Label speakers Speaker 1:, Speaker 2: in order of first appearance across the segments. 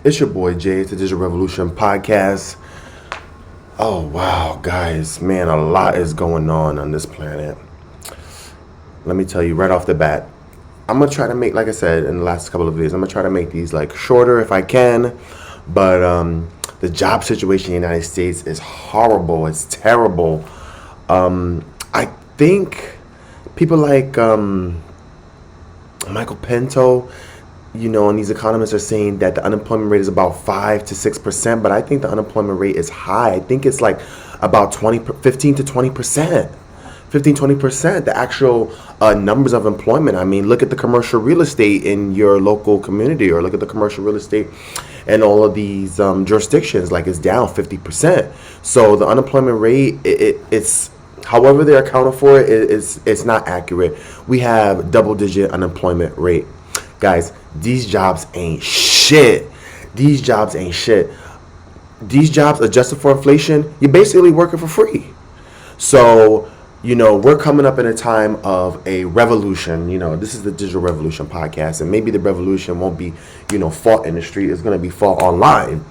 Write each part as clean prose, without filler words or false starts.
Speaker 1: It's your boy Jay. It's the Digital Revolution podcast. Oh wow, guys, man, a lot is going on this planet. Let me tell you right off the bat. I'm gonna try to make, like I said in the last couple of videos, I'm gonna try to make these like shorter if I can. But the job situation in the United States is horrible. It's terrible. I think people like Michael Pinto, and these economists are saying that the unemployment rate is about 5 to 6%, but I think the unemployment rate is high. I think it's like about 15 to 20%. 15-20%, the actual numbers of employment. I mean, look at the commercial real estate in your local community, or look at the commercial real estate in all of these jurisdictions. Like, it's down 50%. So the unemployment rate, it's however they're accounting for it, it's not accurate. We have double-digit unemployment rate. Guys, these jobs ain't shit. These jobs ain't shit. These jobs, adjusted for inflation, you're basically working for free. So, we're coming up in a time of a revolution. This is the Digital Revolution podcast, and maybe the revolution won't be, fought in the street. It's going to be fought online,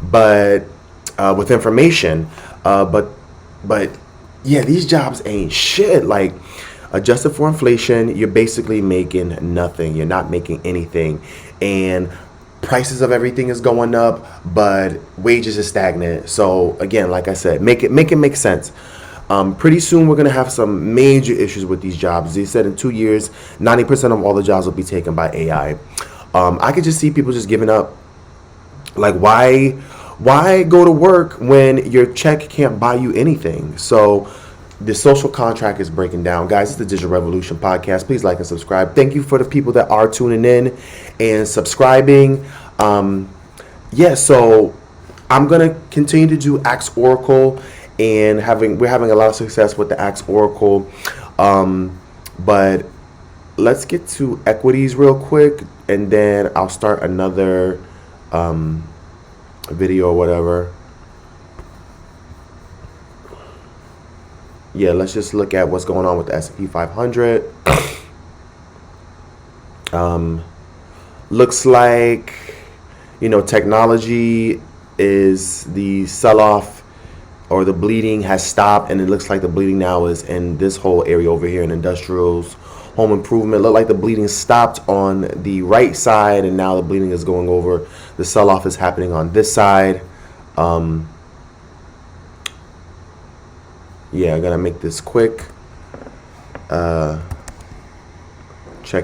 Speaker 1: but with information. But yeah, these jobs ain't shit. Like, adjusted for inflation, you're basically making nothing. You're not making anything, and prices of everything is going up, but wages is stagnant. So again, like I said, make it make sense. Pretty soon we're going to have some major issues with these jobs. They said in 2 years, 90% of all the jobs will be taken by AI. I could just see people just giving up. Like, why go to work when your check can't buy you anything? So the social contract is breaking down. Guys, it's the Digital Revolution podcast. Please like and subscribe. Thank you for the people that are tuning in and subscribing. So I'm going to continue to do Ask Oracle. And we're having a lot of success with the Ask Oracle. But let's get to equities real quick, and then I'll start another video or whatever. Yeah, let's just look at what's going on with the S&P 500. Looks like, technology is the sell-off, or the bleeding has stopped, and it looks like the bleeding now is in this whole area over here in industrials, home improvement. Look like the bleeding stopped on the right side, and now the bleeding is going over. The sell-off is happening on this side. Yeah, I'm gonna make this quick. Check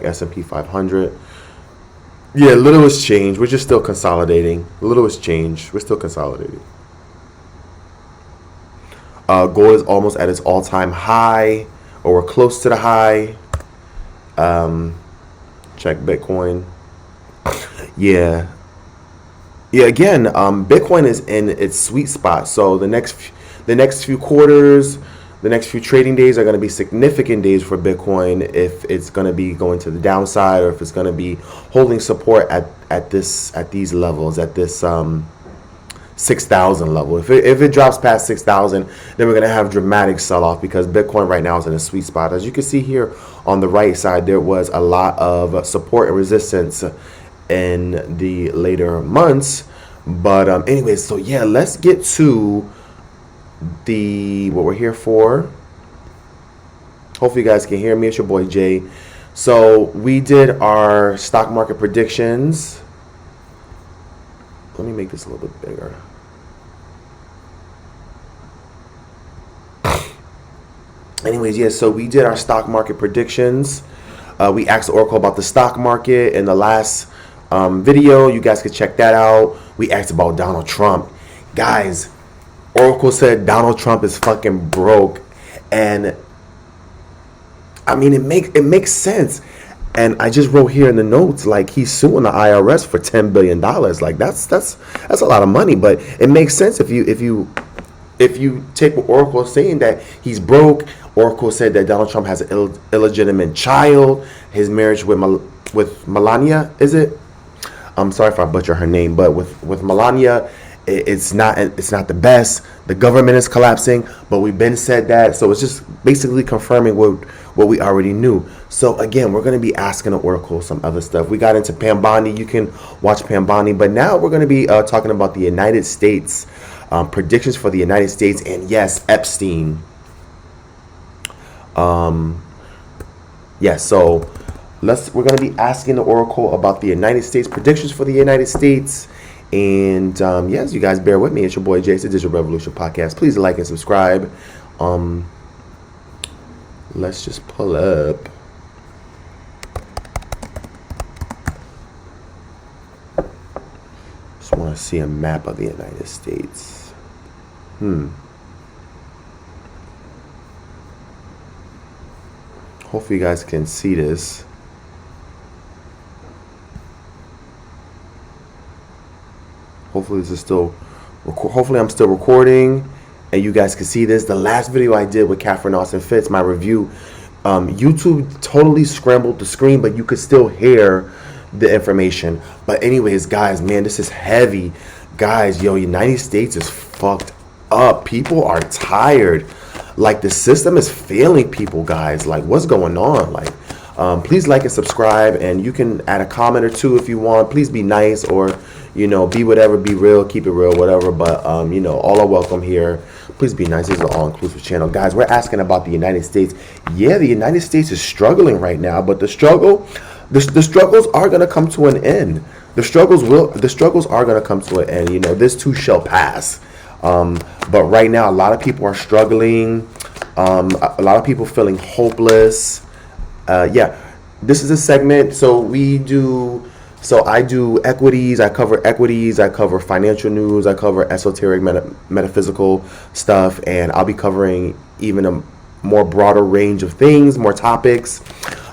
Speaker 1: S&P 500. Yeah, little has changed. We're just still consolidating. Little has changed. We're still consolidating. Gold is almost at its all-time high, or we're close to the high. Check Bitcoin. Yeah. Again, Bitcoin is in its sweet spot. So the next few quarters, the next few trading days are going to be significant days for Bitcoin. If it's going to be going to the downside, or if it's going to be holding support at these levels, at this 6,000 level. If it drops past 6,000, then we're going to have dramatic sell-off, because Bitcoin right now is in a sweet spot. As you can see here on the right side, there was a lot of support and resistance in the later months. But anyways, so yeah, let's get to what we're here for. Hopefully you guys can hear me. It's your boy Jay. So we did our stock market predictions. Let me make this a little bit bigger. Anyways, yeah, so we did our stock market predictions. We asked Oracle about the stock market in the last video. You guys could check that out. We asked about Donald Trump. Guys, Oracle said Donald Trump is fucking broke. And I mean, it makes sense. And I just wrote here in the notes, like, he's suing the IRS for $10 billion. Like, that's a lot of money. But it makes sense if you take what Oracle is saying, that he's broke. Oracle said that Donald Trump has an illegitimate child. His marriage with Melania, is it? I'm sorry if I butcher her name, but with Melania, It's not the best. The government is collapsing, but we've been said that. So it's just basically confirming what we already knew. So again, we're going to be asking the Oracle some other stuff. We got into Pambani. You can watch Pambani, but now we're going to be talking about the United States, predictions for the United States, and yes, Epstein. So we're going to be asking the Oracle about the United States, predictions for the United States. And yes, you guys bear with me. It's your boy Jason, Digital Revolution Podcast. Please like and subscribe. Let's just pull up. Just want to see a map of the United States. Hopefully you guys can see this. Hopefully this is still. Hopefully I'm still recording, and you guys can see this. The last video I did with Catherine Austin Fitz, my review, YouTube totally scrambled the screen, but you could still hear the information. But anyways, guys, man, this is heavy, guys. Yo, United States is fucked up. People are tired. Like, the system is failing people, guys. Like, what's going on? Like, please like and subscribe, and you can add a comment or two if you want. Please be nice, or be whatever, be real, keep it real, whatever. But all are welcome here. Please be nice. This is an all-inclusive channel, guys. We're asking about the United States. Yeah, the United States is struggling right now, but the struggles are gonna come to an end. The struggles are gonna come to an end. This too shall pass. But right now, a lot of people are struggling. A lot of people feeling hopeless. This is a segment. So I do equities. I cover equities. I cover financial news. I cover esoteric, metaphysical stuff, and I'll be covering even a more broader range of things, more topics.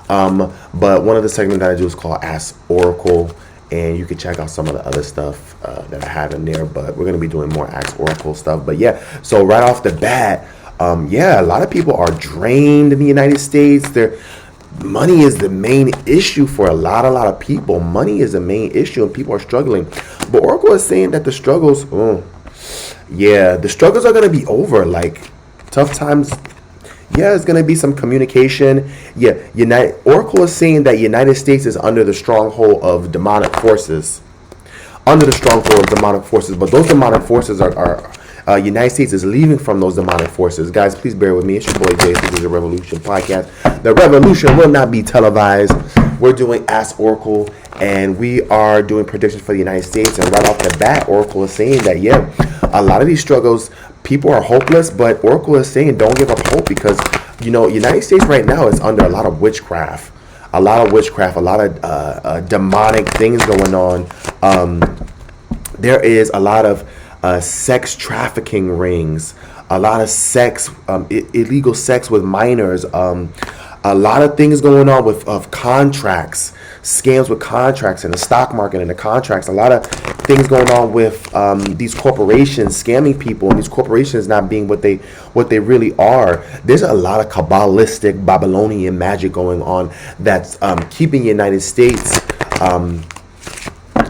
Speaker 1: But one of the segments that I do is called Ask Oracle, and you can check out some of the other stuff that I have in there. But we're gonna be doing more Ask Oracle stuff. But yeah, so right off the bat, a lot of people are drained in the United States. Money is the main issue for a lot of people. Money is the main issue, and people are struggling. But Oracle is saying that the struggles are going to be over. Like, tough times. Yeah, it's going to be some communication. Yeah, Oracle is saying that United States is under the stronghold of demonic forces. But those demonic forces are United States is leaving from those demonic forces. Guys, please bear with me. It's your boy Jason. This is the Revolution Podcast. The revolution will not be televised. We're doing Ask Oracle, and we are doing predictions for the United States. And right off the bat, Oracle is saying that, a lot of these struggles, people are hopeless, but Oracle is saying don't give up hope, because, United States right now is under a lot of witchcraft. A lot of demonic things going on. There is a lot of sex trafficking rings, a lot of illegal sex with minors, a lot of things going on with contracts, scams with contracts in the stock market and the contracts, a lot of things going on with these corporations scamming people, and these corporations not being what they really are. There's a lot of Kabbalistic Babylonian magic going on that's keeping the United States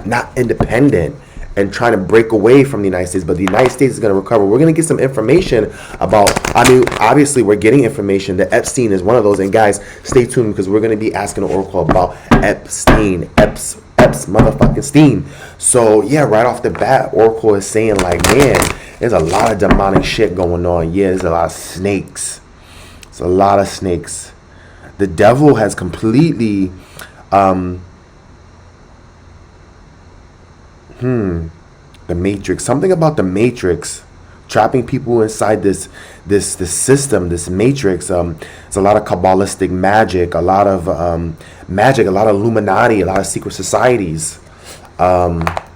Speaker 1: not independent and trying to break away from the United States. But the United States is going to recover. We're going to get some information about, obviously we're getting information that Epstein is one of those. And guys, stay tuned, because we're going to be asking the Oracle about Epstein. Epps motherfucking Steen. So yeah, right off the bat, Oracle is saying, like, man, there's a lot of demonic shit going on. Yeah, there's a lot of snakes. It's a lot of snakes. The devil has completely the Matrix. Something about the Matrix trapping people inside this system, this Matrix. It's a lot of Kabbalistic magic, a lot of magic, a lot of Illuminati, a lot of secret societies, involved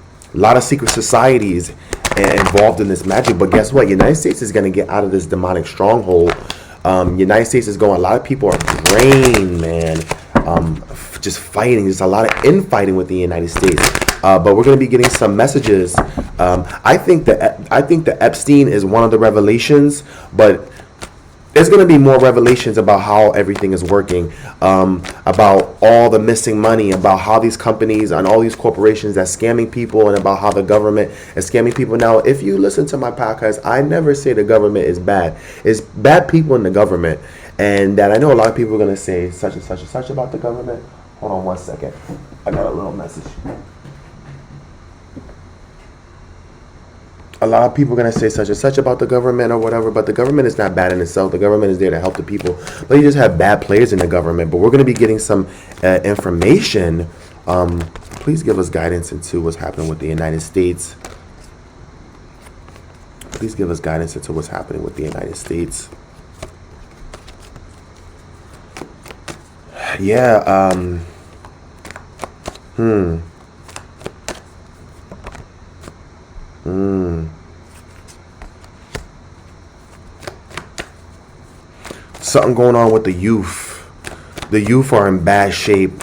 Speaker 1: in this magic. But guess what? United States is going to get out of this demonic stronghold. United States is going. A lot of people are drained, man. Just fighting. There's a lot of infighting with the United States. But we're going to be getting some messages. I think that Epstein is one of the revelations, but there's going to be more revelations about how everything is working, about all the missing money, about how these companies and all these corporations that scamming people, and about how the government is scamming people. Now, if you listen to my podcast, I never say the government is bad. It's bad people in the government. And that I know a lot of people are going to say such and such and such about the government. Hold on one second. I got a little message. A lot of people are going to say such and such about the government or whatever, but the government is not bad in itself. The government is there to help the people, but you just have bad players in the government. But we're going to be getting some information. Please give us guidance into what's happening with the United States. Please give us guidance into what's happening with the United States. Yeah. Something going on with the youth. The youth are in bad shape.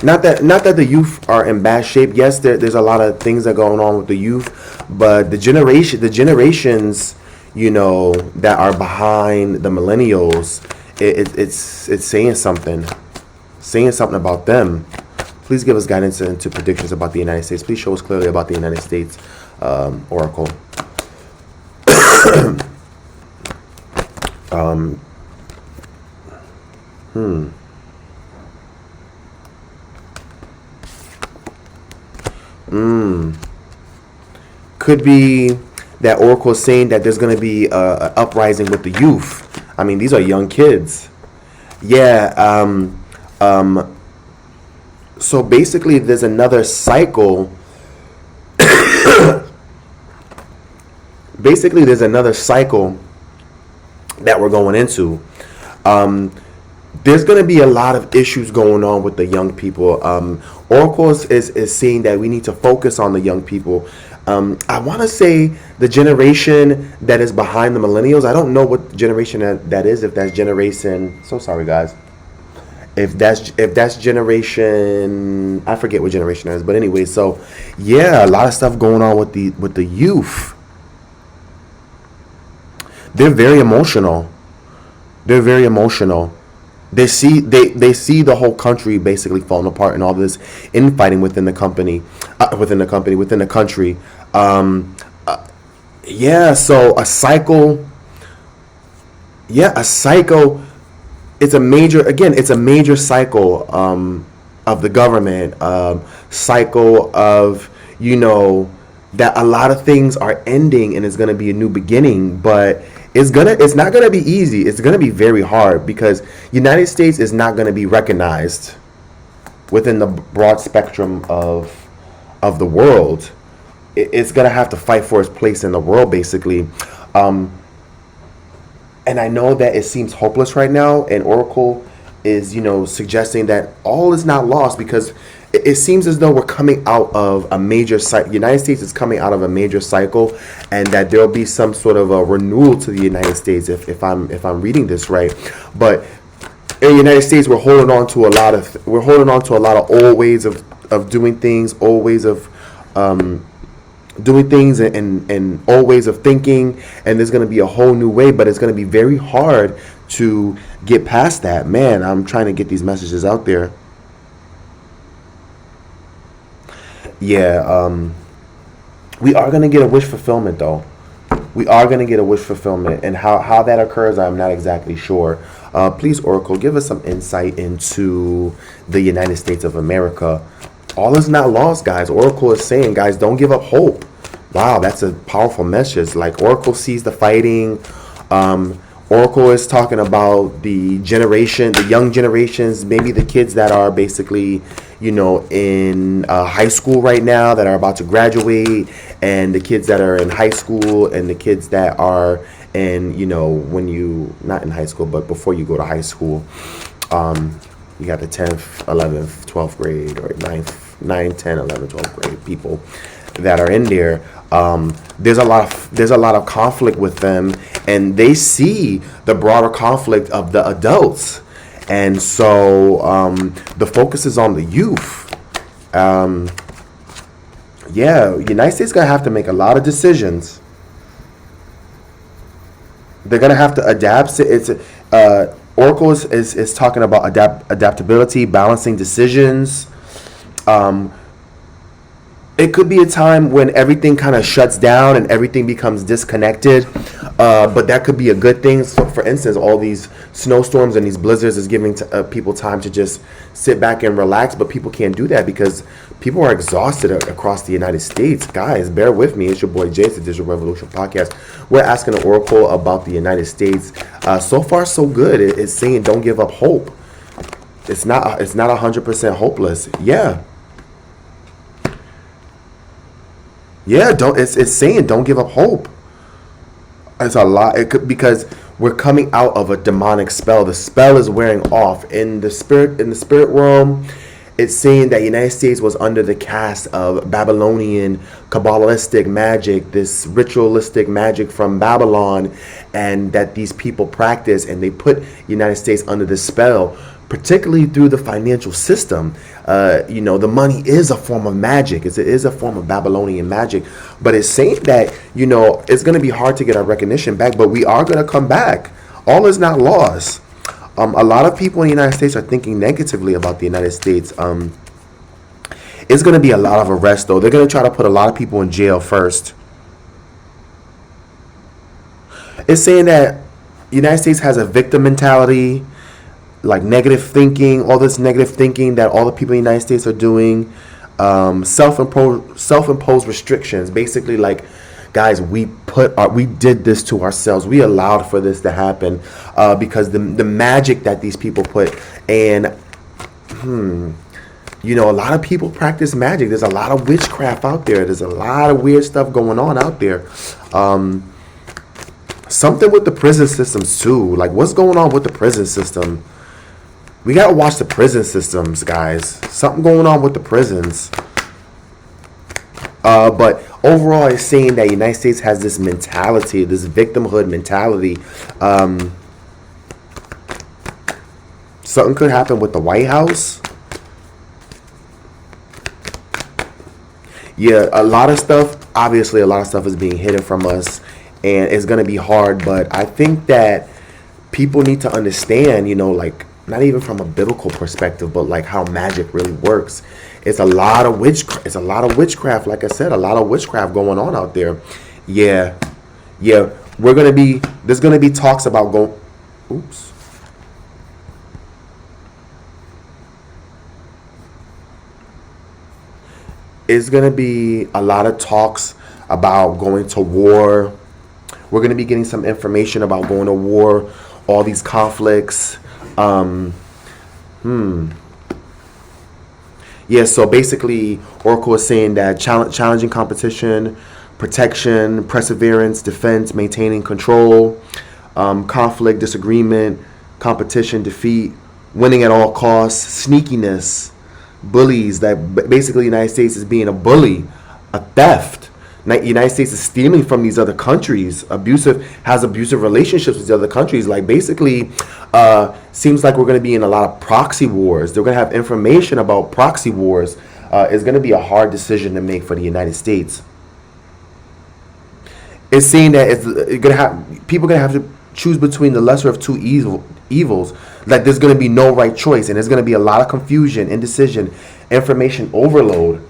Speaker 1: Not that the youth are in bad shape. Yes, there's a lot of things that are going on with the youth, but the generations, that are behind the millennials, it's saying something about them. Please give us guidance into predictions about the United States. Please show us clearly about the United States, Oracle. Could be that Oracle is saying that there's going to be an uprising with the youth. I mean, these are young kids. Yeah. So basically, there's another cycle. There's another cycle that we're going into. There's going to be a lot of issues going on with the young people. Oracle is saying that we need to focus on the young people. I want to say the generation that is behind the millennials. I don't know what generation that is. If that's generation, so sorry guys. If that's generation, I forget what generation that is. But anyway, so yeah, a lot of stuff going on with the youth. They're very emotional. They see the whole country basically falling apart and all this infighting within the country. So a cycle. It's a major cycle of the government, cycle of that a lot of things are ending and it's going to be a new beginning, but it's not going to be easy. It's going to be very hard because United States is not going to be recognized within the broad spectrum of the world. It's going to have to fight for its place in the world, basically. And I know that it seems hopeless right now, and Oracle is, suggesting that all is not lost because it seems as though we're coming out of a major cycle. United States is coming out of a major cycle, and that there'll be some sort of a renewal to the United States if I'm reading this right. But in the United States, we're holding on to a lot of old ways of doing things, old ways of doing things, and old ways of thinking. And there's going to be a whole new way, but it's going to be very hard to get past that. Man, I'm trying to get these messages out there. Yeah, we are going to get a wish fulfillment, though. We are going to get a wish fulfillment. And how that occurs, I'm not exactly sure. Please, Oracle, give us some insight into the United States of America. All is not lost, guys. Oracle is saying, guys, don't give up hope. Wow, that's a powerful message. Like, Oracle sees the fighting. Oracle is talking about the young generations, maybe the kids that are basically, in high school right now that are about to graduate, and the kids that are in high school, and the kids that are in, when you, not in high school, but before you go to high school. You got the 10th, 11th, 12th grade, or 9, 10, 11, 12th grade people that are in there. There's a lot of conflict with them, and they see the broader conflict of the adults, and so the focus is on the youth. United States gonna have to make a lot of decisions. They're gonna have to adapt. It's Oracle is talking about adaptability, balancing decisions. Um, it could be a time when everything kind of shuts down and everything becomes disconnected, but that could be a good thing. So for instance, all these snowstorms and these blizzards is giving people time to just sit back and relax, but people can't do that because people are exhausted across the United States. Guys, bear with me. It's your boy Jay, it's the Digital Revolution Podcast. We're asking the Oracle about the United States. So far so good. It's saying don't give up hope. It's not 100% hopeless. Yeah, don't. It's saying don't give up hope. It's a lot. It could, because we're coming out of a demonic spell. The spell is wearing off in the spirit realm. It's saying that the United States was under the cast of Babylonian Kabbalistic magic, this ritualistic magic from Babylon, and that these people practice, and they put the United States under this spell, particularly through the financial system. The money is a form of magic. It is a form of Babylonian magic. But it's saying that, it's going to be hard to get our recognition back, but we are going to come back. All is not lost. A lot of people in the United States are thinking negatively about the United States. It's going to be a lot of arrests, though. They're going to try to put a lot of people in jail first. It's saying that the United States has a victim mentality, like negative thinking, all this negative thinking that all the people in the United States are doing, self-imposed restrictions. Basically, like, guys, we did this to ourselves. We allowed for this to happen because the magic that these people put. And a lot of people practice magic. There's a lot of witchcraft out there. There's a lot of weird stuff going on out there. Something with the prison systems too. Like, what's going on with the prison system? We gotta watch the prison systems, guys. Something going on with the prisons. But overall, it's saying that the United States has this mentality, this victimhood mentality. Something could happen with the White House. Yeah, a lot of stuff is being hidden from us, and it's going to be hard. But I think that people need to understand, like, not even from a biblical perspective, but like how magic really works. It's a lot of witchcraft. Like I said, a lot of witchcraft going on out there. Yeah. There's gonna be talks about It's gonna be a lot of talks about going to war. We're gonna be getting some information about going to war, all these conflicts. Yeah, so basically, Oracle is saying that challenging competition, protection, perseverance, defense, maintaining control, conflict, disagreement, competition, defeat, winning at all costs, sneakiness, bullies. That basically, the United States is being a bully, a theft. The United States is stealing from these other countries, has abusive relationships with the other countries. Like, basically, seems like we're going to be in a lot of proxy wars. They're going to have information about proxy wars. It's going to be a hard decision to make for the United States. It's saying that people are going to have to choose between the lesser of two evils. Like, there's going to be no right choice, and there's going to be a lot of confusion, indecision, information overload.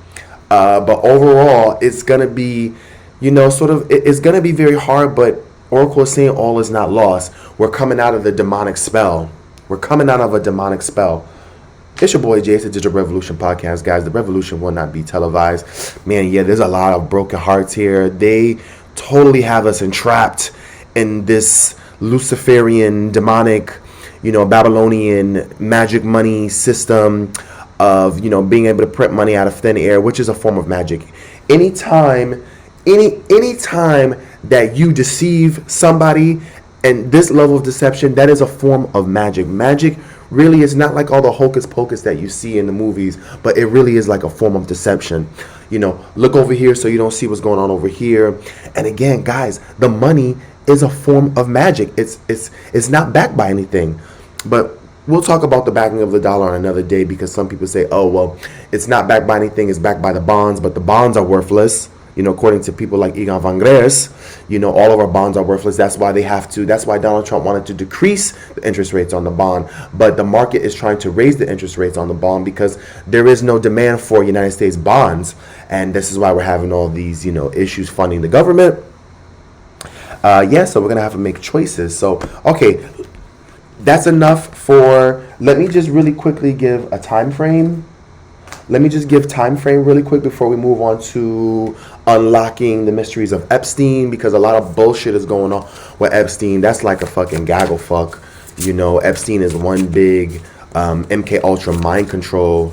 Speaker 1: But overall, it's going to be, it's going to be very hard, but Oracle is saying all is not lost. We're coming out of the demonic spell. We're coming out of a demonic spell. It's your boy Jay, it's the Digital Revolution Podcast, guys. The revolution will not be televised. Man, yeah, there's a lot of broken hearts here. They totally have us entrapped in this Luciferian, demonic, Babylonian magic money system of being able to print money out of thin air, which is a form of magic. Anytime that you deceive somebody, and this level of deception, that is a form of magic. Magic really is not like all the hocus pocus that you see in the movies, but it really is like a form of deception. Look over here so you don't see what's going on over here. And again, guys, the money is a form of magic. It's not backed by anything. But we'll talk about the backing of the dollar on another day, because some people say, oh, well, it's not backed by anything, it's backed by the bonds, but the bonds are worthless. according to people like Egon von Grers, all of our bonds are worthless. That's why that's why Donald Trump wanted to decrease the interest rates on the bond. But the market is trying to raise the interest rates on the bond because there is no demand for United States bonds. And this is why we're having all these, issues funding the government. So we're going to have to make choices. So, okay, that's enough for, let me just really quickly give a time frame. Let me just give time frame really quick before we move on to unlocking the mysteries of Epstein, because a lot of bullshit is going on with Epstein. That's like a fucking gaggle fuck. Epstein is one big MK Ultra mind control.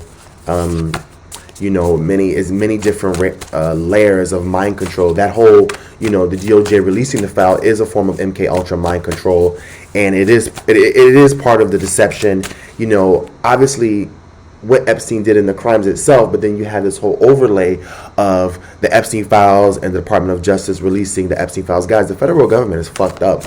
Speaker 1: Many different layers of mind control. That whole, the DOJ releasing the file is a form of MK Ultra mind control, and it is part of the deception. Obviously, what Epstein did in the crimes itself, but then you have this whole overlay of the Epstein files and the Department of Justice releasing the Epstein files. Guys, the federal government is fucked up.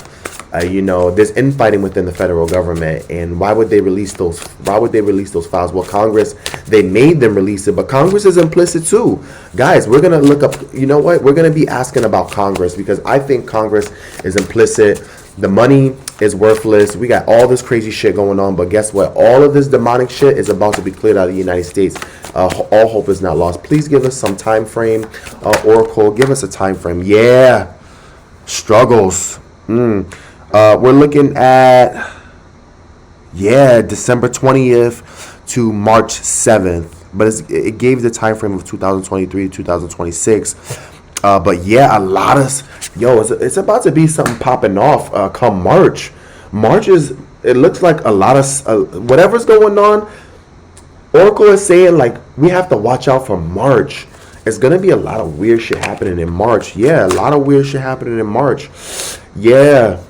Speaker 1: There's infighting within the federal government, and why would they release those? Why would they release those files? Well, Congress, they made them release it, but Congress is implicit too. Guys, we're gonna look up. You know what? We're gonna be asking about Congress, because I think Congress is implicit. The money is worthless. We got all this crazy shit going on, but guess what? All of this demonic shit is about to be cleared out of the United States. All hope is not lost. Please give us some time frame. Oracle, give us a time frame. Yeah, struggles. We're looking at December 20th to March 7th, but it gave the time frame of 2023 to 2026. But yeah, a lot of it's about to be something popping off come March. It looks like a lot of whatever's going on. Oracle is saying like we have to watch out for March. It's gonna be a lot of weird shit happening in March. Yeah, a lot of weird shit happening in March. Yeah.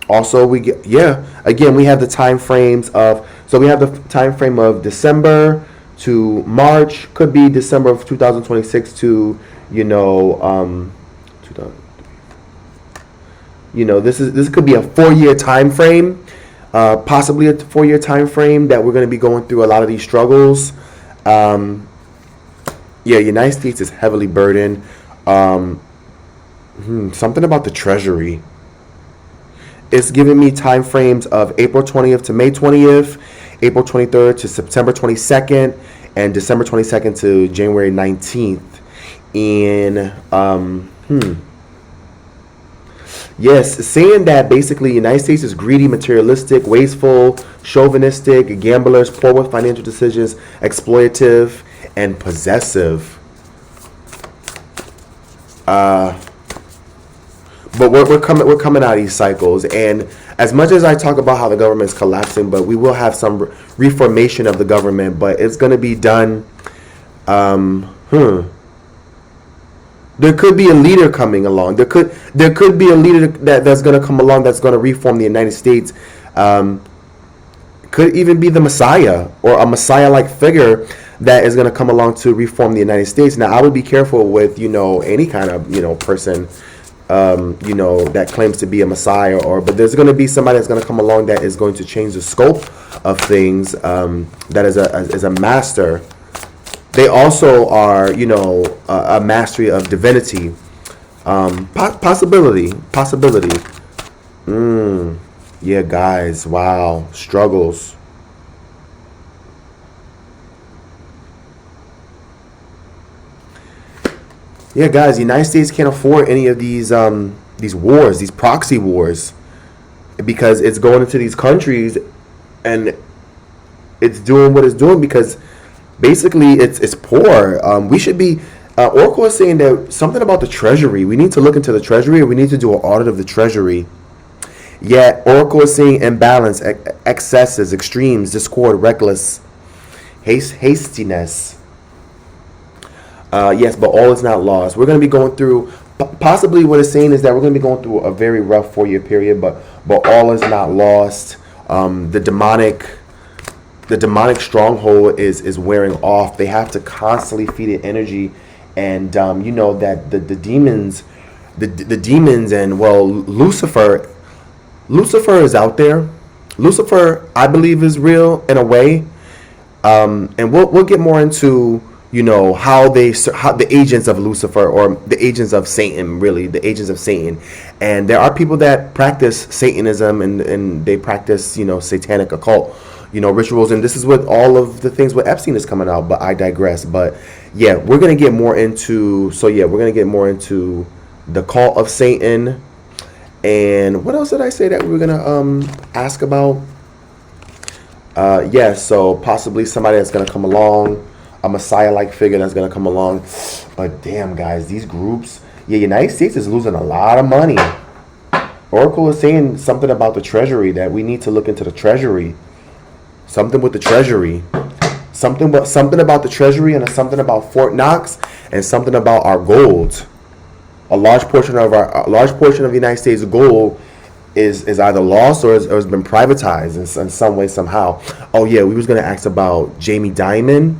Speaker 1: Also, again, we have the time frames of, so we have the time frame of December to March, could be December of 2026 to, this could be a 4-year time frame, possibly a 4-year time frame that we're going to be going through a lot of these struggles. United States is heavily burdened. Something about the Treasury. It's giving me time frames of April 20th to May 20th, April 23rd to September 22nd, and December 22nd to January 19th. And yes, saying that basically United States is greedy, materialistic, wasteful, chauvinistic, gamblers, poor with financial decisions, exploitative, and possessive. But we're coming out of these cycles, and as much as I talk about how the government is collapsing, but we will have some reformation of the government, but it's going to be done. There could be a leader coming along. There could be a leader that's going to come along that's going to reform the United States. Could even be the Messiah or a Messiah-like figure that is going to come along to reform the United States. Now, I would be careful with any kind of person. That claims to be a Messiah, but there's going to be somebody that's going to come along that is going to change the scope of things. That is a master. They also are, a mastery of divinity. Possibility. Yeah, guys. Wow, struggles. Yeah, guys, the United States can't afford any of these wars, these proxy wars, because it's going into these countries and it's doing what it's doing because basically it's poor. We should be. Oracle is saying that something about the Treasury. We need to look into the Treasury. We need to do an audit of the Treasury. Yet Oracle is saying imbalance, excesses, extremes, discord, reckless, hastiness. Yes, but all is not lost. We're going to be going through, possibly what it's saying is that we're going to be going through a very rough 4-year period, but all is not lost. The demonic stronghold is wearing off. They have to constantly feed it energy, and that the demons, the demons, and Lucifer is out there. Lucifer, I believe, is real in a way, and we'll get more into how the agents of Lucifer, or the agents of Satan, really the agents of Satan. And there are people that practice Satanism, and they practice satanic occult rituals, and this is what all of the things with Epstein is coming out. But I digress. But yeah, we're gonna get more into the cult of Satan. And what else did I say that we were gonna ask about? So possibly somebody that's gonna come along, a Messiah-like figure that's gonna come along. But damn, guys, these groups, United States is losing a lot of money. Oracle is saying something about the Treasury, that we need to look into the Treasury. Something with the Treasury, something about the Treasury, and something about Fort Knox, and something about our gold. A large portion of the United States gold is either lost or has been privatized in some way, somehow. Oh yeah, we was gonna ask about Jamie Dimon.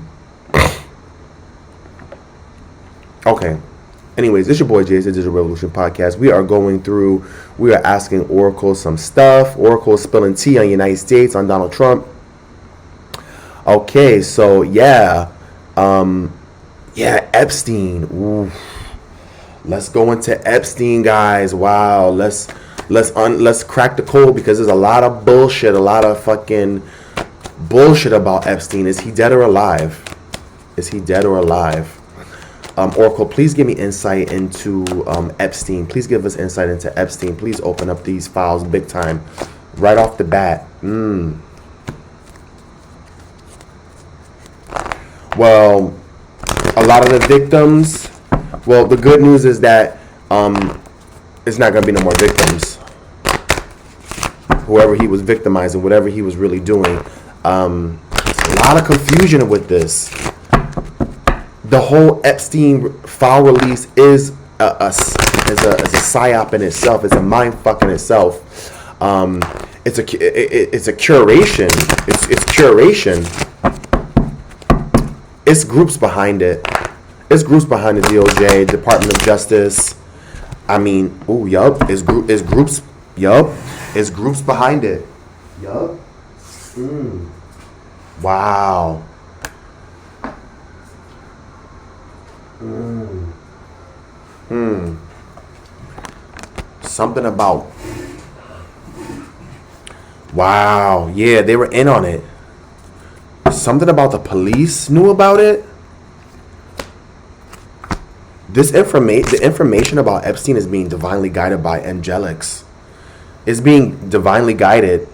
Speaker 1: Okay. Anyways, it's your boy Jay's Digital Revolution Podcast. We are asking Oracle some stuff. Oracle is spilling tea on the United States, on Donald Trump. Okay, so Epstein. Ooh. Let's go into Epstein, guys. Wow, let's crack the code, because there's a lot of bullshit, a lot of fucking bullshit about Epstein. Is he dead or alive? Oracle, please give me insight into Epstein. Please give us insight into Epstein. Please open up these files big time, right off the bat. Well, a lot of the victims. Well, the good news is that it's not going to be no more victims. Whoever he was victimizing, whatever he was really doing. A lot of confusion with this. The whole Epstein file release is a psyop in itself. It's a mind fuck in itself. It's a curation. It's curation. It's groups behind it. It's groups behind the DOJ, Department of Justice. I mean, It's groups. It's groups behind it. Wow. Something about. Wow. Yeah, they were in on it. Something about the police knew about it. The information about Epstein is being divinely guided by angelics. It's being divinely guided.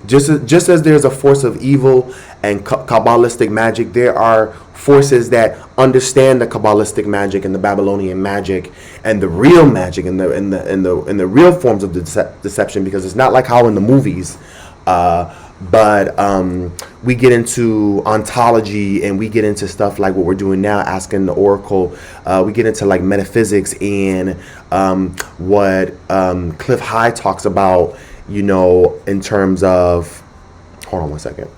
Speaker 1: Just as there's a force of evil and Kabbalistic magic, there are forces that understand the Kabbalistic magic and the Babylonian magic and the real magic and the real forms of deception, because it's not like how in the movies. But we get into ontology, and we get into stuff like what we're doing now, asking the Oracle. We get into like metaphysics and what Cliff High talks about, in terms of. Hold on one second.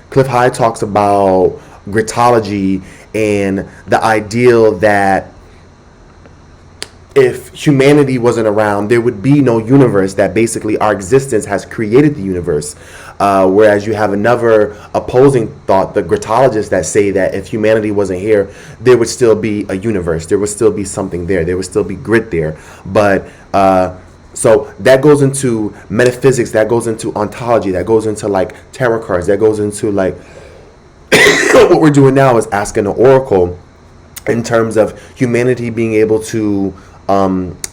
Speaker 1: Cliff High talks about gritology and the ideal that if humanity wasn't around, there would be no universe, that basically our existence has created the universe. Whereas you have another opposing thought, the gritologists, that say that if humanity wasn't here, there would still be a universe. There would still be something there. There would still be grit there. But so that goes into metaphysics, that goes into ontology, that goes into like tarot cards, that goes into like what we're doing now is asking the Oracle in terms of humanity being able to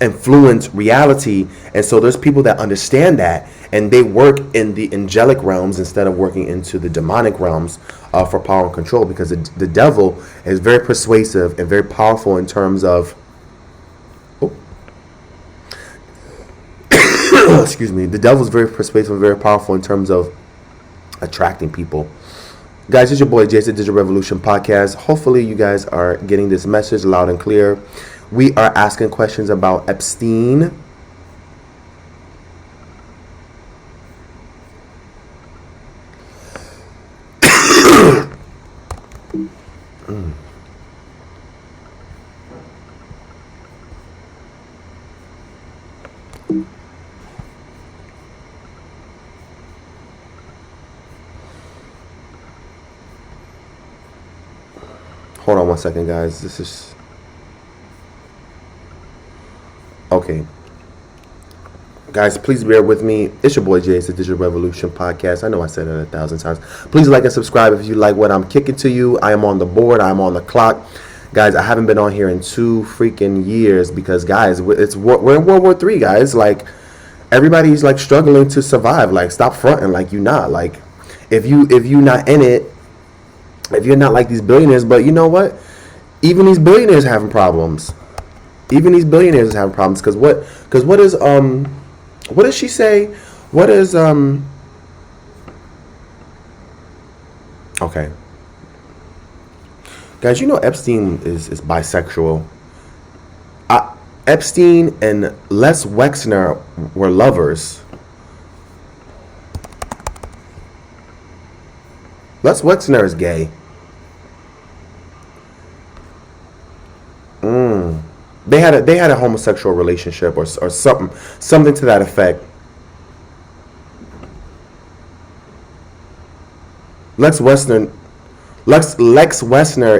Speaker 1: influence reality. And so there's people that understand that, and they work in the angelic realms instead of working into the demonic realms for power and control, because the devil is very persuasive and very powerful in terms of excuse me, the devil is very persuasive and very powerful in terms of attracting people. Guys, it's your boy Jason, Digital Revolution Podcast. Hopefully you guys are getting this message loud and clear. We are asking questions about Epstein. Hold on one second, guys. This is okay. Guys, please bear with me. It's your boy Jay. It's the Digital Revolution Podcast. I know I said it 1,000 times. Please like and subscribe if you like what I'm kicking to you. I am on the board. I'm on the clock. Guys, I haven't been on here in 2 freaking years because, guys, we're in World War III, guys. Like, everybody's, like, struggling to survive. Like, stop fronting like you not. Like, if you not in it, if you're not like these billionaires, but you know what? Even these billionaires having problems. Even these billionaires having problems. Because what does she say? What is okay. Guys, you know Epstein is bisexual. Epstein and Les Wexner were lovers. Les Wexner is gay. They had a homosexual relationship or something to that effect. Lex Wexner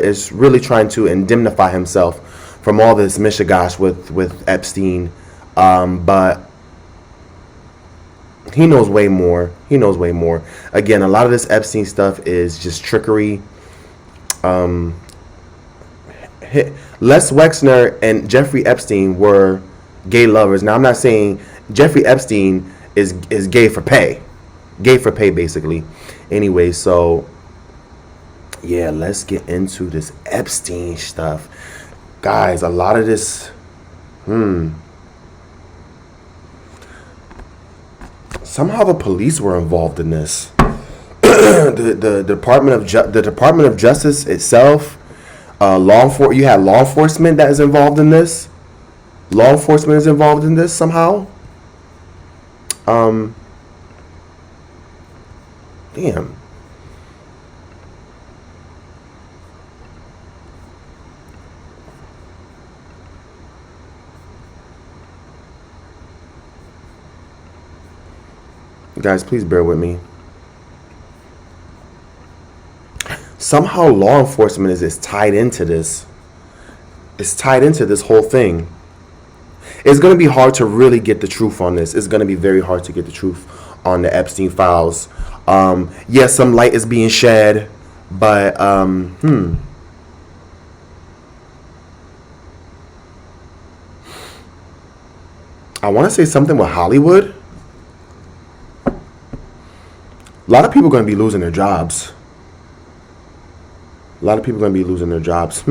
Speaker 1: is really trying to indemnify himself from all this mishigash with Epstein, but he knows way more. He knows way more. Again, a lot of this Epstein stuff is just trickery. Les Wexner and Jeffrey Epstein were gay lovers. Now, I'm not saying Jeffrey Epstein is gay for pay. Gay for pay, basically. Anyway, so, yeah, let's get into this Epstein stuff. Guys, a lot of this, somehow the police were involved in this. the Department of Justice itself. You had law enforcement that is involved in this. Law enforcement is involved in this somehow. Damn. Guys, please bear with me. Somehow law enforcement is tied into this. It's tied into this whole thing. It's going to be hard to really get the truth on this. It's going to be very hard to get the truth on the Epstein files. Yes, some light is being shed, but I want to say something with Hollywood. A lot of people are going to be losing their jobs. A lot of people are going to be losing their jobs.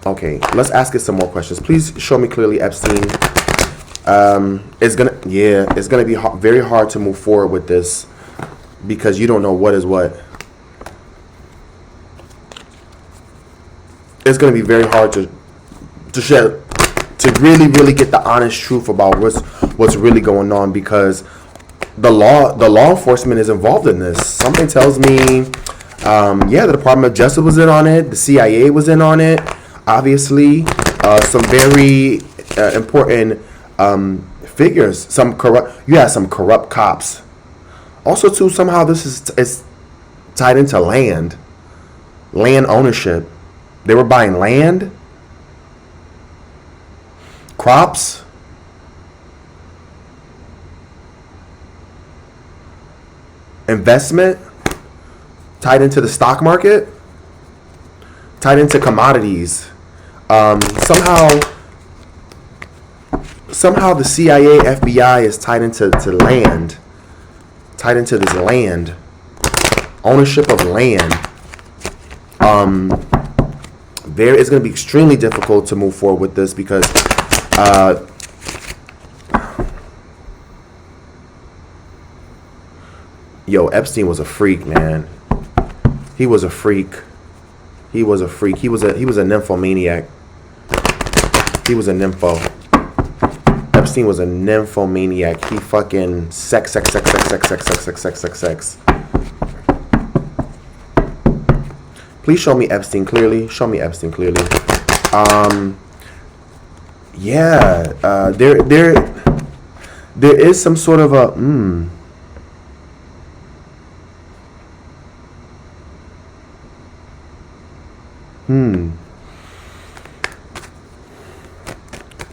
Speaker 1: Okay, let's ask it some more questions. Please show me clearly Epstein. It's gonna be very hard to move forward with this because you don't know what is what. It's gonna be very hard to really get the honest truth about what's really going on because the law enforcement is involved in this. Something tells me, the Department of Justice was in on it. The CIA was in on it. Obviously, some very important figures. You had some corrupt cops. Also, too, somehow this is tied into land ownership. They were buying land, crops. Investment tied into the stock market, tied into commodities. Somehow the CIA, FBI is tied into land, tied into this land, ownership of land. It's going to be extremely difficult to move forward with this because Epstein was a freak, man. He was a freak. He was a nymphomaniac. He was a nympho. Epstein was a nymphomaniac. He fucking sex. Please show me Epstein clearly. Show me Epstein clearly. There is some sort of a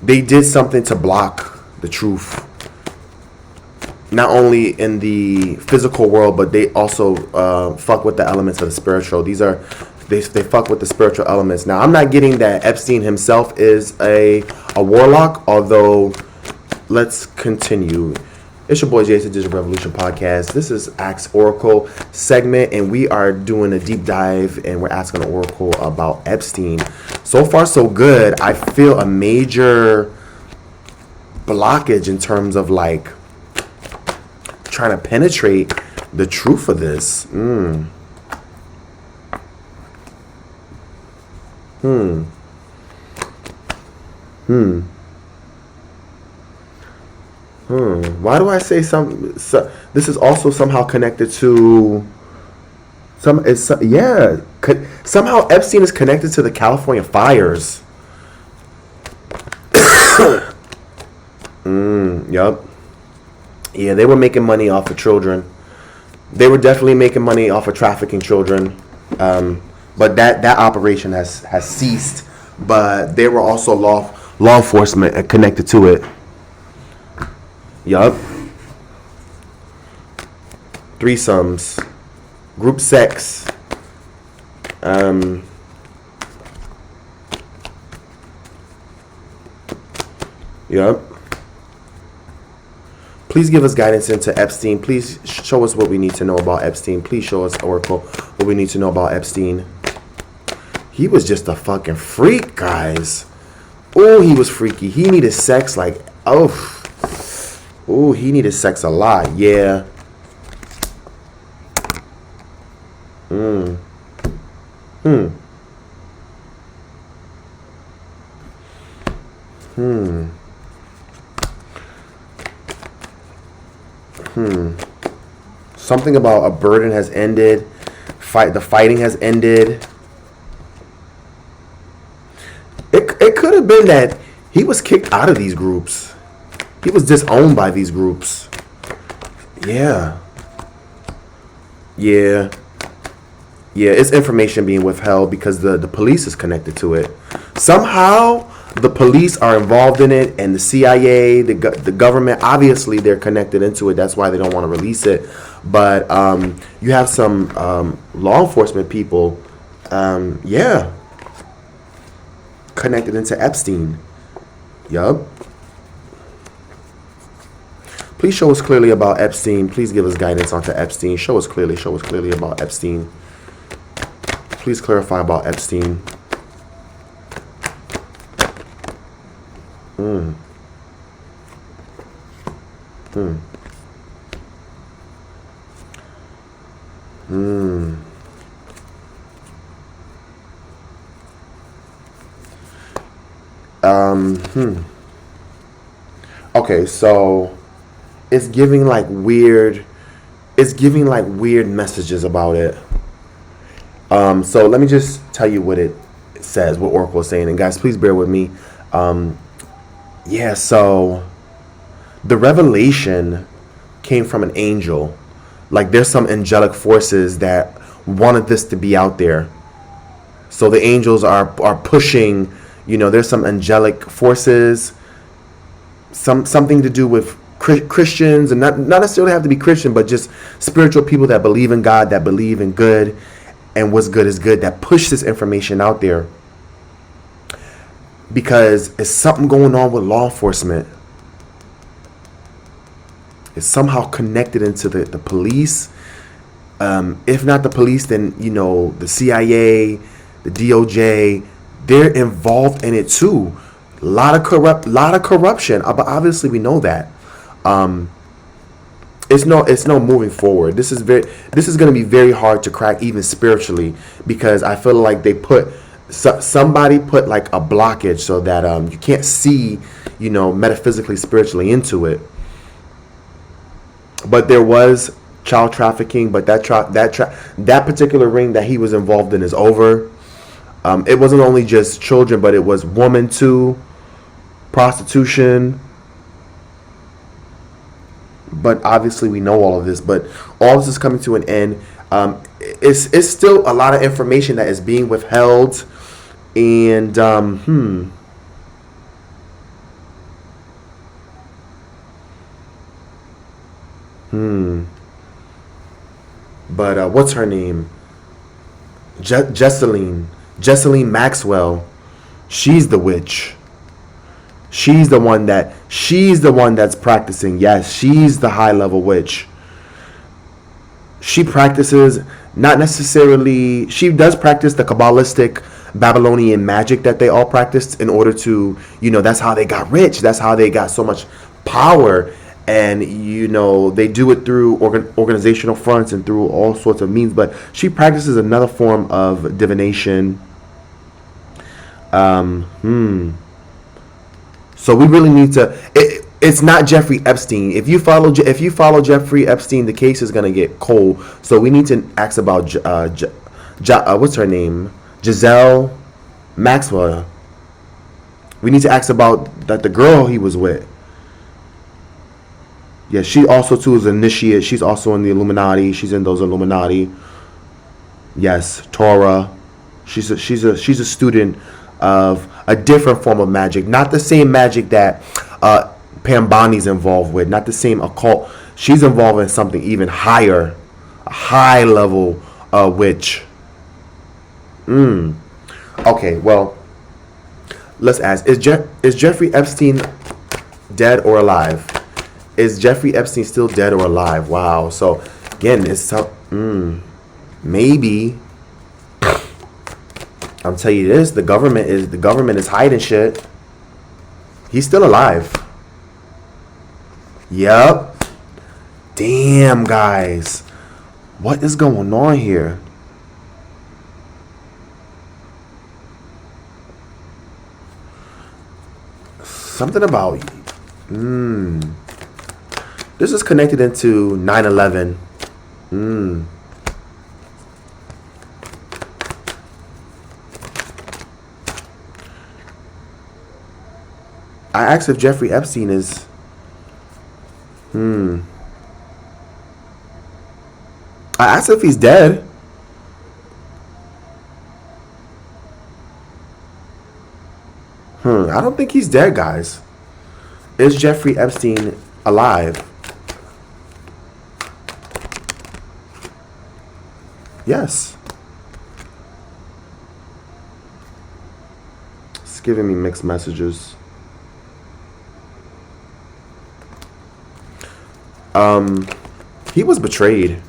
Speaker 1: They did something to block the truth, not only in the physical world, but they also fuck with the elements of the spiritual. They fuck with the spiritual elements. Now, I'm not getting that Epstein himself is a warlock, although let's continue. It's your boy Jason, Digital Revolution Podcast. This is Ask Oracle segment, and we are doing a deep dive, and we're asking the Oracle about Epstein. So far, so good. I feel a major blockage in terms of like trying to penetrate the truth of this. Why do I say this is also somehow connected to somehow Epstein is connected to the California fires. Yup. Yeah, they were making money off of children. They were definitely making money off of trafficking children. But that operation has ceased. But they were also law enforcement connected to it. Yup. Threesomes. Group sex. Yup. Please give us guidance into Epstein. Please show us what we need to know about Epstein. Please show us, Oracle, what we need to know about Epstein. He was just a fucking freak, guys. Oh, he was freaky. He needed sex like, oh, he needed sex a lot. Yeah. Something about a burden has ended. The fighting has ended. It could have been that he was kicked out of these groups. He was disowned by these groups. Yeah. It's information being withheld because the police is connected to it. Somehow the police are involved in it, and the CIA, the government, obviously they're connected into it. That's why they don't want to release it. But you have some law enforcement people, connected into Epstein. Yup. Please show us clearly about Epstein. Please give us guidance onto Epstein. Show us clearly about Epstein. Please clarify about Epstein. Okay, so it's giving like weird messages about it. So let me just tell you what it says, what Oracle is saying, and guys, please bear with me. So the revelation came from an angel. Like there's some angelic forces that wanted this to be out there. So the angels are pushing, there's some angelic forces, something to do with Christians, and not necessarily have to be Christian, but just spiritual people that believe in God, that believe in good, and what's good is good, that push this information out there. Because it's something going on with law enforcement. It's somehow connected into the police. If not the police, then the CIA, the DOJ, they're involved in it too. A lot of corruption. But obviously we know that. It's no moving forward. This is going to be very hard to crack, even spiritually, because I feel like they somebody put like a blockage so that you can't see, metaphysically, spiritually into it. But there was child trafficking, but that particular ring that he was involved in is over. It wasn't only just children, but it was women too, prostitution. But obviously we know all of this, but all this is coming to an end. It's still a lot of information that is being withheld. And but what's her name? Ghislaine Maxwell. She's the witch. She's the one that's practicing. Yes, she's the high level witch. She practices, not necessarily, she does practice the Kabbalistic Babylonian magic that they all practiced in order to, that's how they got rich. That's how they got so much power. And, they do it through organizational fronts and through all sorts of means. But she practices another form of divination. So we really need to. It's not Jeffrey Epstein. If you follow Jeffrey Epstein, the case is gonna get cold. So we need to ask about what's her name, Giselle Maxwell. We need to ask about the girl he was with. Yeah, she also too is an initiate. She's also in the Illuminati. She's in those Illuminati. Yes, Torah. She's a student of a different form of magic, not the same magic that Pambani's involved with, not the same occult. She's involved in something even higher, a high level witch. Okay, well, let's ask: Is Jeffrey Epstein dead or alive? Is Jeffrey Epstein still dead or alive? Wow. So again, it's maybe. I'll tell you this: the government is hiding shit. He's still alive. Yep. Damn, guys, what is going on here? Something about this is connected into 9/11. I asked if Jeffrey Epstein is. I asked if he's dead. I don't think he's dead, guys. Is Jeffrey Epstein alive? Yes. It's giving me mixed messages. He was betrayed.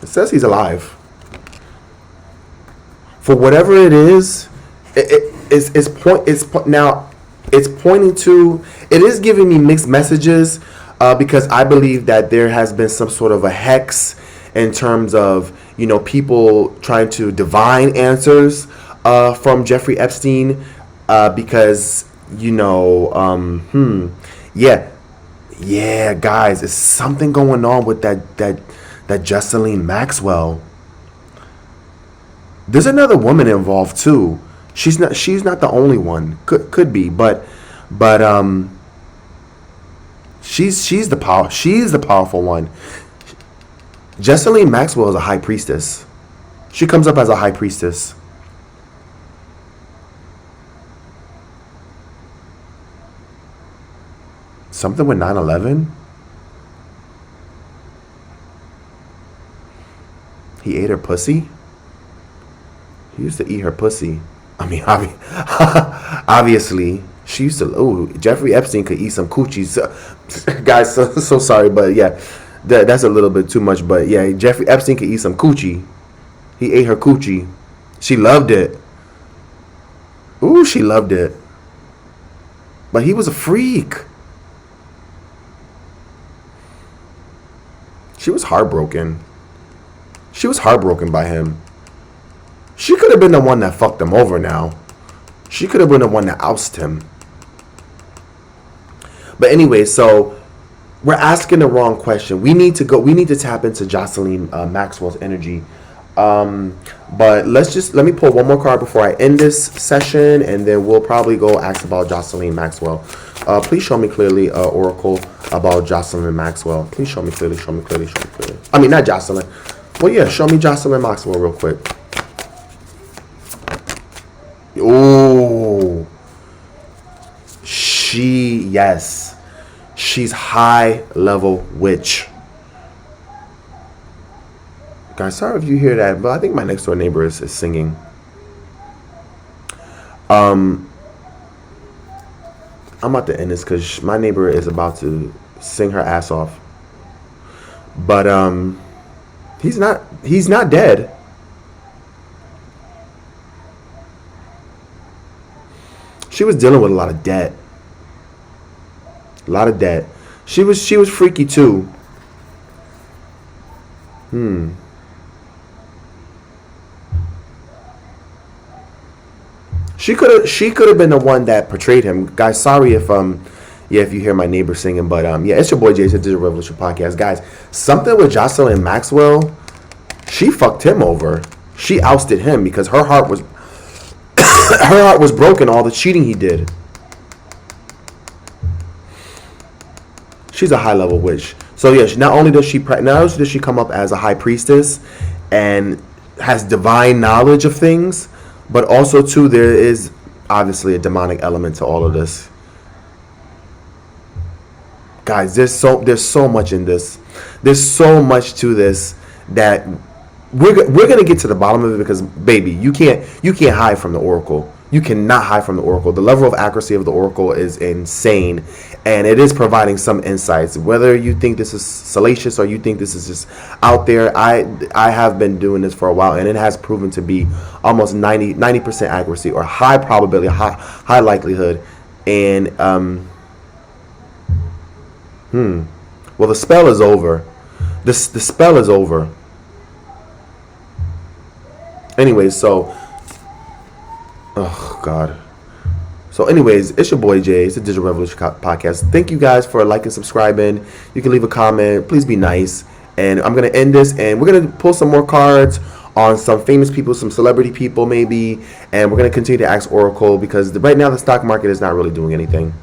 Speaker 1: It says he's alive. For whatever it is, it's pointing to. It is giving me mixed messages because I believe that there has been some sort of a hex in terms of people trying to divine answers from Jeffrey Epstein. Because guys, there's something going on with that Ghislaine Maxwell. There's another woman involved too. She's not the only one. Could be, but she's the powerful one. Ghislaine Maxwell is a high priestess. She comes up as a high priestess. Something with 9/11? He ate her pussy? He used to eat her pussy. I mean, obviously, she used to. Oh, Jeffrey Epstein could eat some coochie. Guys, so sorry, but yeah, that's a little bit too much. But yeah, Jeffrey Epstein could eat some coochie. He ate her coochie. She loved it. Ooh, she loved it. But he was a freak. She was heartbroken. She was heartbroken by him. She could have been the one that fucked him over now. She could have been the one that ousted him. But anyway, so we're asking the wrong question. We need to tap into Ghislaine Maxwell's energy. But let me pull one more card before I end this session, and then we'll probably go ask about Ghislaine Maxwell. Please show me clearly, Oracle, about Ghislaine Maxwell. Please show me clearly. I mean, not Ghislaine. Well, yeah, show me Jocelyn Maxwell real quick. Oh, yes. She's high level witch. Guys, sorry if you hear that, but I think my next door neighbor is singing. I'm about to end this because my neighbor is about to sing her ass off. But he's not dead. She was dealing with a lot of debt. A lot of debt. She was freaky too. She could have been the one that portrayed him. Guys, sorry if if you hear my neighbor singing, but yeah, it's your boy Jay, it's the Digital Revolution Podcast. Guys, something with Jocelyn Maxwell, she fucked him over. She ousted him because her heart was broken, all the cheating he did. She's a high level witch. So yeah, not only does she come up as a high priestess and has divine knowledge of things, but also too there is obviously a demonic element to all of this. Guys, there's so much in this. There's so much to this that we're gonna get to the bottom of it, because baby, you can't hide from the oracle. You cannot hide from the oracle. The level of accuracy of the oracle is insane, and it is providing some insights. Whether you think this is salacious or you think this is just out there, I have been doing this for a while, and it has proven to be almost 90% accuracy, or high probability, high likelihood. And well, the spell is over. The spell is over. Anyways, so oh God. So anyways, it's your boy Jay. It's the Digital Revolution Podcast. Thank you guys for liking, subscribing. You can leave a comment. Please be nice. And I'm gonna end this, and we're gonna pull some more cards on some famous people, some celebrity people maybe, and we're gonna continue to ask Oracle, because right now the stock market is not really doing anything.